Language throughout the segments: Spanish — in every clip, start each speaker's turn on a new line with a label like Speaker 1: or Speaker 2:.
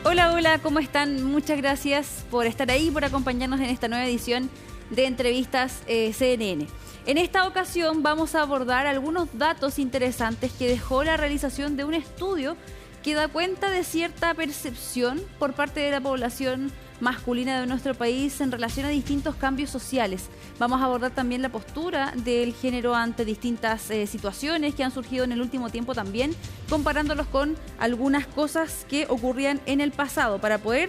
Speaker 1: Hola, hola, ¿cómo están? Muchas gracias por estar ahí, por acompañarnos en esta nueva edición de Entrevistas CNN. En esta ocasión vamos a abordar algunos datos interesantes que dejó la realización de un estudio que da cuenta de cierta percepción por parte de la población masculina de nuestro país en relación a distintos cambios sociales. Vamos a abordar también la postura del género ante distintas situaciones que han surgido en el último tiempo también, comparándolos con algunas cosas que ocurrían en el pasado. Para poder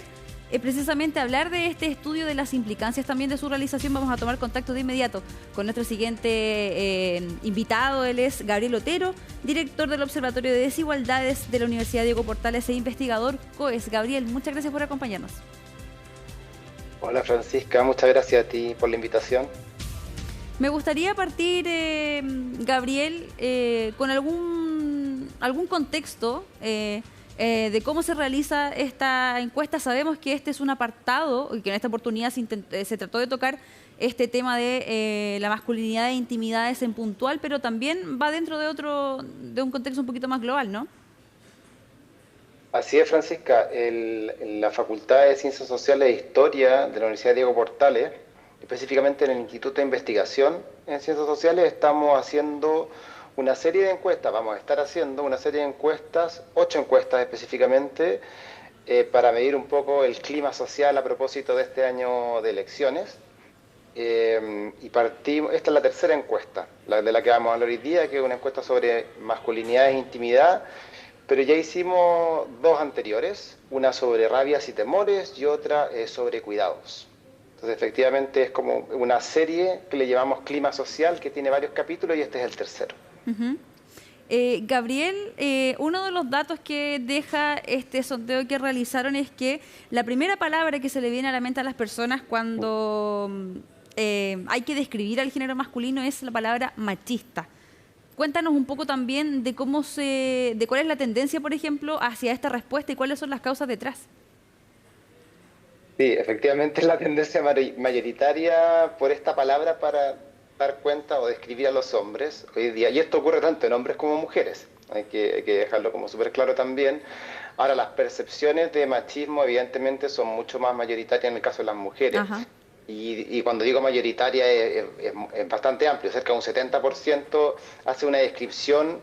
Speaker 1: precisamente hablar de este estudio, de las implicancias también de su realización, vamos a tomar contacto de inmediato con nuestro siguiente invitado. Él es Gabriel Otero, director del Observatorio de Desigualdades de la Universidad Diego Portales e investigador COES. Gabriel, muchas gracias por acompañarnos.
Speaker 2: Hola Francisca, muchas gracias a ti por la invitación.
Speaker 1: Me gustaría partir, Gabriel, con algún contexto de cómo se realiza esta encuesta. Sabemos que este es un apartado y que en esta oportunidad se trató de tocar este tema de la masculinidad e intimidades en puntual, pero también va dentro de un contexto un poquito más global, ¿no?
Speaker 2: Así es, Francisca. En la Facultad de Ciencias Sociales e Historia de la Universidad Diego Portales, específicamente en el Instituto de Investigación en Ciencias Sociales, estamos haciendo una serie de encuestas. Vamos a estar haciendo una serie de encuestas, 8 encuestas específicamente, para medir un poco el clima social a propósito de este año de elecciones. Y partimos, esta es la tercera encuesta, de la que vamos a hablar hoy día, que es una encuesta sobre masculinidad e intimidad. Pero ya hicimos 2 anteriores, una sobre rabias y temores y otra sobre cuidados. Entonces efectivamente es como una serie que le llamamos clima social, que tiene varios capítulos, y este es el tercero.
Speaker 1: Gabriel, uno de los datos que deja este sondeo que realizaron es que la primera palabra que se le viene a la mente a las personas cuando hay que describir al género masculino es la palabra machista. Cuéntanos un poco también de cuál es la tendencia, por ejemplo, hacia esta respuesta y cuáles son las causas detrás.
Speaker 2: Sí, efectivamente es la tendencia mayoritaria por esta palabra para dar cuenta o describir a los hombres hoy día. Y esto ocurre tanto en hombres como mujeres. Hay que dejarlo como súper claro también. Ahora, las percepciones de machismo evidentemente son mucho más mayoritarias en el caso de las mujeres.
Speaker 1: Ajá.
Speaker 2: Y cuando digo mayoritaria es bastante amplio, cerca de un 70% hace una descripción,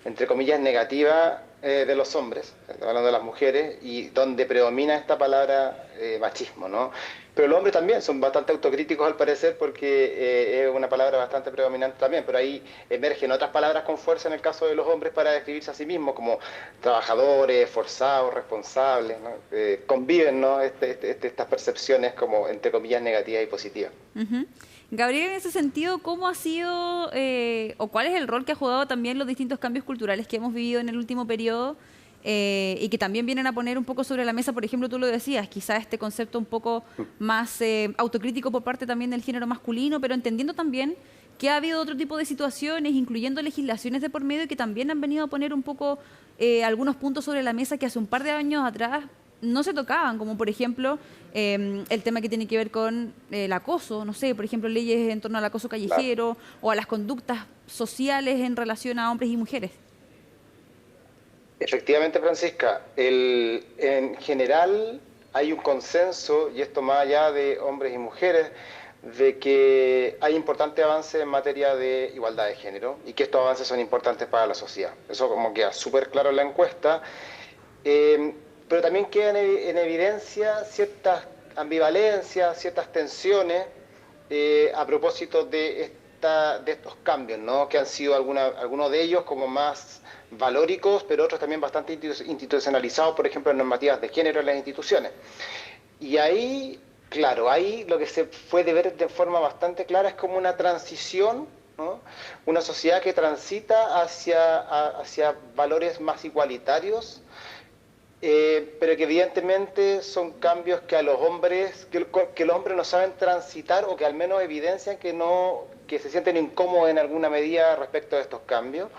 Speaker 2: entre comillas, negativa de los hombres, hablando de las mujeres, y donde predomina esta palabra machismo, ¿no? Pero los hombres también son bastante autocríticos al parecer, porque es una palabra bastante predominante también, pero ahí emergen otras palabras con fuerza en el caso de los hombres para describirse a sí mismos como trabajadores, esforzados, responsables, ¿no? Conviven, ¿no? Estas percepciones como entre comillas negativas y positivas.
Speaker 1: Gabriel, en ese sentido, ¿cómo ha sido o cuál es el rol que ha jugado también los distintos cambios culturales que hemos vivido en el último periodo y que también vienen a poner un poco sobre la mesa? Por ejemplo, tú lo decías, quizá este concepto un poco más autocrítico por parte también del género masculino, pero entendiendo también que ha habido otro tipo de situaciones, incluyendo legislaciones de por medio, que también han venido a poner un poco algunos puntos sobre la mesa que hace un par de años atrás no se tocaban, como por ejemplo el tema que tiene que ver con el acoso, no sé, por ejemplo, leyes en torno al acoso callejero, claro, o a las conductas sociales en relación a hombres y mujeres.
Speaker 2: Efectivamente, Francisca, en general hay un consenso, y esto más allá de hombres y mujeres, de que hay importantes avances en materia de igualdad de género y que estos avances son importantes para la sociedad. Eso como queda súper claro en la encuesta. Pero también quedan en evidencia ciertas ambivalencias, ciertas tensiones a propósito de estos cambios, ¿no? Que han sido algunos de ellos como más valóricos, pero otros también bastante institucionalizados, por ejemplo, en normativas de género en las instituciones. Y ahí, claro, ahí lo que se puede ver de forma bastante clara es como una transición, ¿no? Una sociedad que transita hacia valores más igualitarios, pero que evidentemente son cambios que a los hombres, que los hombres no saben transitar, o que al menos evidencian que se sienten incómodos en alguna medida respecto a estos cambios.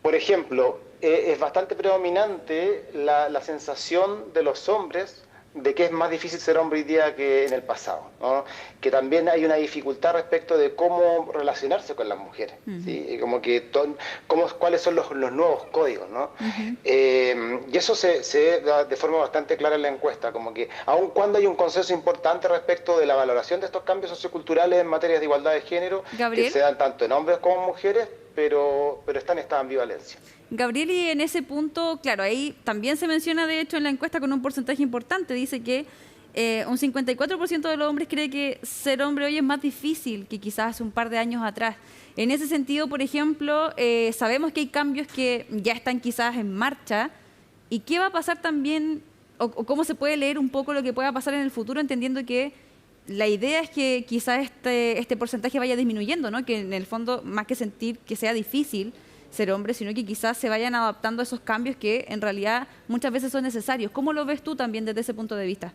Speaker 2: Por ejemplo, es bastante predominante la sensación de los hombres de que es más difícil ser hombre hoy día que en el pasado, ¿no? Que también hay una dificultad respecto de cómo relacionarse con las mujeres, ¿sí? Y como que cuáles son los nuevos códigos, ¿no? Y eso se da de forma bastante clara en la encuesta, como que aun cuando hay un consenso importante respecto de la valoración de estos cambios socioculturales en materia de igualdad de género, que
Speaker 1: Gabriel.
Speaker 2: se dan tanto en hombres como en mujeres, pero está en esta ambivalencia.
Speaker 1: Gabriel, y en ese punto, claro, ahí también se menciona, de hecho, en la encuesta con un porcentaje importante, dice que un 54% de los hombres cree que ser hombre hoy es más difícil que quizás hace un par de años atrás. En ese sentido, por ejemplo, sabemos que hay cambios que ya están quizás en marcha, y qué va a pasar también, o cómo se puede leer un poco lo que pueda pasar en el futuro, entendiendo que la idea es que quizás este porcentaje vaya disminuyendo, ¿no? Que en el fondo, más que sentir que sea difícil ser hombre, sino que quizás se vayan adaptando a esos cambios que en realidad muchas veces son necesarios. ¿Cómo lo ves tú también desde ese punto de vista?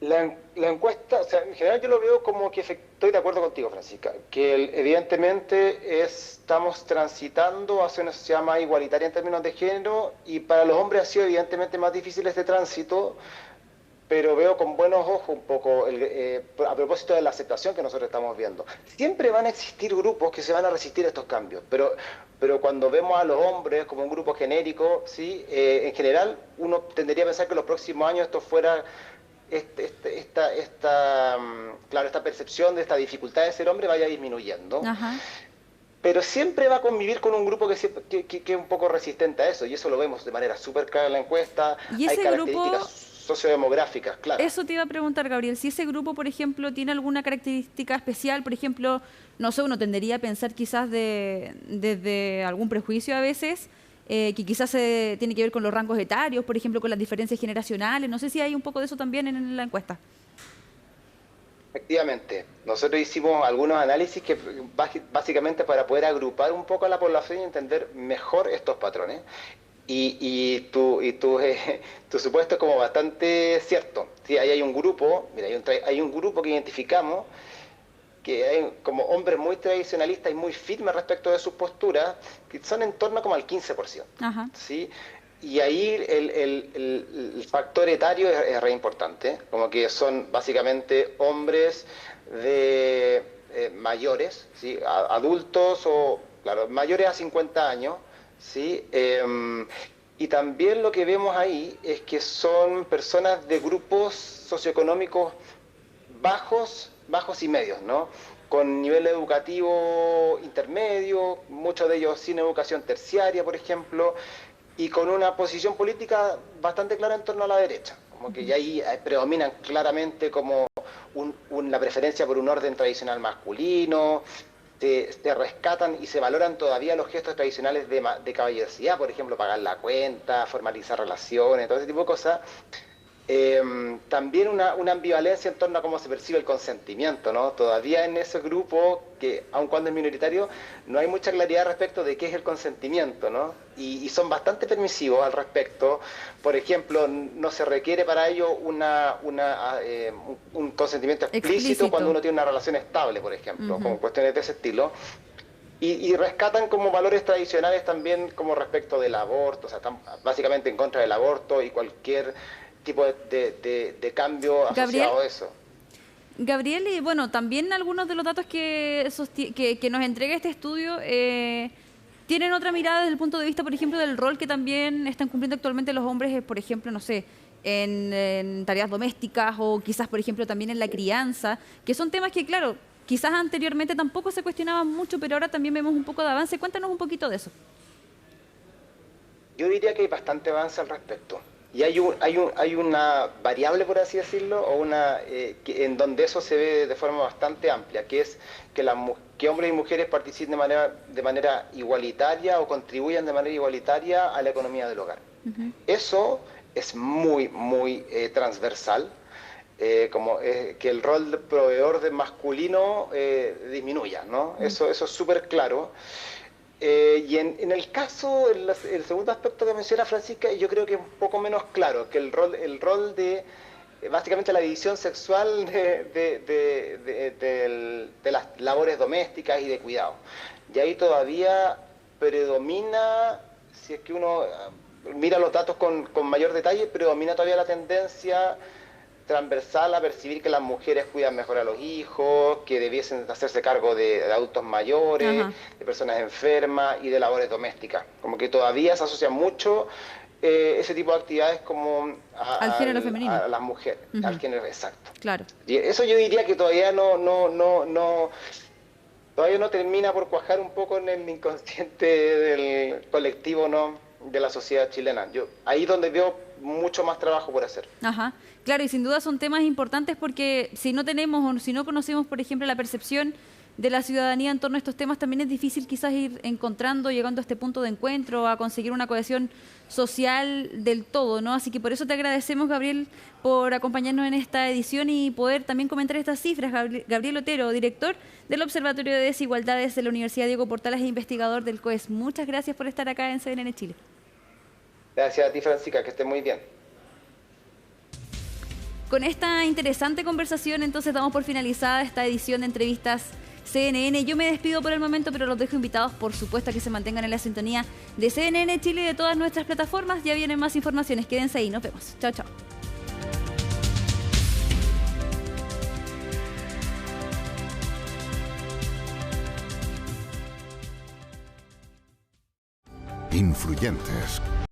Speaker 2: La encuesta, o sea, en general yo lo veo como que estoy de acuerdo contigo, Francisca, que evidentemente estamos transitando hacia una sociedad más igualitaria en términos de género, y para los hombres ha sido evidentemente más difícil este tránsito, pero veo con buenos ojos un poco, a propósito de la aceptación que nosotros estamos viendo. Siempre van a existir grupos que se van a resistir a estos cambios, pero cuando vemos a los hombres como un grupo genérico, ¿sí? En general uno tendería a pensar que en los próximos años esto fuera claro, esta percepción de esta dificultad de ser hombre vaya disminuyendo.
Speaker 1: Ajá.
Speaker 2: Pero siempre va a convivir con un grupo que es un poco resistente a eso, y eso lo vemos de manera súper clara en la encuesta.
Speaker 1: Y
Speaker 2: Hay
Speaker 1: ese
Speaker 2: características
Speaker 1: grupo,
Speaker 2: sociodemográficas, claro.
Speaker 1: eso te iba a preguntar, Gabriel, si ese grupo, por ejemplo, tiene alguna característica especial, por ejemplo, no sé, uno tendería a pensar quizás desde algún prejuicio a veces, que quizás tiene que ver con los rangos etarios, por ejemplo, con las diferencias generacionales. No sé si hay un poco de eso también en la encuesta.
Speaker 2: Efectivamente, nosotros hicimos algunos análisis que básicamente para poder agrupar un poco a la población y entender mejor estos patrones. Tu supuesto es como bastante cierto. Sí, ahí hay un grupo, mira, hay un grupo que identificamos que hay como hombres muy tradicionalistas y muy firmes respecto de sus posturas, que son en torno como al 15%.
Speaker 1: Ajá.
Speaker 2: ¿Sí? Y ahí el factor etario es re importante, como que son básicamente hombres de mayores, ¿sí? Adultos o, claro, mayores a 50 años, ¿sí? Y también lo que vemos ahí es que son personas de grupos socioeconómicos bajos y medios, ¿no? Con nivel educativo intermedio, muchos de ellos sin educación terciaria, por ejemplo, y con una posición política bastante clara en torno a la derecha, como que ya ahí predominan claramente como la preferencia por un orden tradicional masculino. Se rescatan y se valoran todavía los gestos tradicionales de caballerosidad, por ejemplo, pagar la cuenta, formalizar relaciones, todo ese tipo de cosas. También una ambivalencia en torno a cómo se percibe el consentimiento, ¿no? Todavía en ese grupo, que aun cuando es minoritario, no hay mucha claridad respecto de qué es el consentimiento, ¿no? Y son bastante permisivos al respecto. Por ejemplo, no se requiere para ello un consentimiento explícito cuando uno tiene una relación estable, por ejemplo, con cuestiones de ese estilo. Y rescatan como valores tradicionales también como respecto del aborto, o sea, están básicamente en contra del aborto y cualquier tipo de cambio asociado a eso.
Speaker 1: Gabriel, y bueno, también algunos de los datos que nos entrega este estudio tienen otra mirada desde el punto de vista, por ejemplo, del rol que también están cumpliendo actualmente los hombres, por ejemplo, no sé, en tareas domésticas o quizás, por ejemplo, también en la crianza, que son temas que, claro, quizás anteriormente tampoco se cuestionaban mucho, pero ahora también vemos un poco de avance. Cuéntanos un poquito de eso.
Speaker 2: Yo diría que hay bastante avance al respecto. Y hay una variable, por así decirlo, o en donde eso se ve de forma bastante amplia, que es que hombres y mujeres participen de manera igualitaria o contribuyan de manera igualitaria a la economía del hogar. Eso es muy, muy transversal, que el rol de proveedor de masculino disminuya, ¿no? Eso es súper claro. Y en el caso, el segundo aspecto que menciona Francisca, yo creo que es un poco menos claro, que el rol de básicamente la división sexual de las labores domésticas y de cuidado. Y ahí todavía predomina, si es que uno mira los datos con mayor detalle, predomina todavía la tendencia transversal a percibir que las mujeres cuidan mejor a los hijos, que debiesen hacerse cargo de adultos mayores,
Speaker 1: Ajá.
Speaker 2: de personas enfermas y de labores domésticas. Como que todavía se asocia mucho ese tipo de actividades como
Speaker 1: Al género femenino.
Speaker 2: a las mujeres,
Speaker 1: Ujú.
Speaker 2: al género exacto.
Speaker 1: Claro.
Speaker 2: Y eso yo diría que todavía todavía no termina por cuajar un poco en el inconsciente del colectivo, ¿no?, de la sociedad chilena. Yo ahí donde veo mucho más trabajo por hacer.
Speaker 1: Ajá. Claro, y sin duda son temas importantes porque si no tenemos o si no conocemos, por ejemplo, la percepción de la ciudadanía en torno a estos temas, también es difícil quizás ir encontrando, llegando a este punto de encuentro, a conseguir una cohesión social del todo, ¿no? Así que por eso te agradecemos, Gabriel, por acompañarnos en esta edición y poder también comentar estas cifras. Gabriel Otero, director del Observatorio de Desigualdades de la Universidad Diego Portales e investigador del COES. Muchas gracias por estar acá en CNN Chile.
Speaker 2: Gracias a ti, Francisca, que estés muy bien.
Speaker 1: Con esta interesante conversación, entonces damos por finalizada esta edición de entrevistas CNN. Yo me despido por el momento, pero los dejo invitados, por supuesto, a que se mantengan en la sintonía de CNN Chile y de todas nuestras plataformas. Ya vienen más informaciones. Quédense ahí. Nos vemos. Chao, chao.
Speaker 3: Influyentes.